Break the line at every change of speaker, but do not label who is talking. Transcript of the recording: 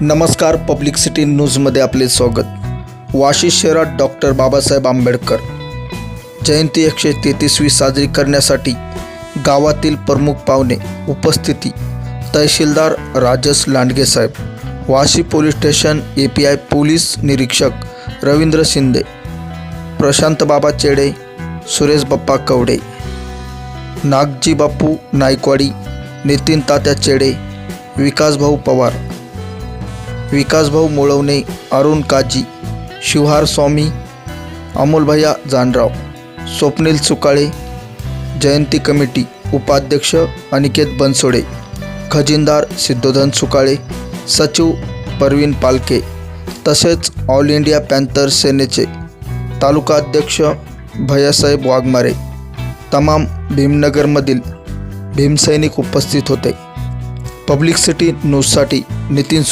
नमस्कार, public city न्यूजमध्ये आपले स्वागत. वाशी शहरात डॉक्टर बाबासाहेब आंबेडकर जयंती 133वी साजरी करण्यासाठी गावातील प्रमुख पाहुणे उपस्थिती. तहसीलदार Rajas Landge saheb, Washi police station API police निरीक्षक रवींद्र शिंदे, प्रशांत बाबा चेडे, सुरेश बाप्पा कवडे, नागजी बापू नायकवाडी, नितीन तात्या चेडे, विकासभाऊ पवार, विकासभाऊ मुळवणे, अरुण काजी, शिवहार स्वामी, अमोलभैया जानराव, स्वप्नील सुकाळे, जयंती कमिटी उपाध्यक्ष अनिकेत बनसोडे, खजिनदार सिद्धोधन सुकाळे, सचिव परवीन पालके, तसेच ऑल इंडिया पॅन्थर सेनेचे तालुका अध्यक्ष भैयासाहेब वाघमारे, तमाम भीमनगरमधील भीमसैनिक उपस्थित होते. पब्लिक सिटी न्यूजसाठी नितीन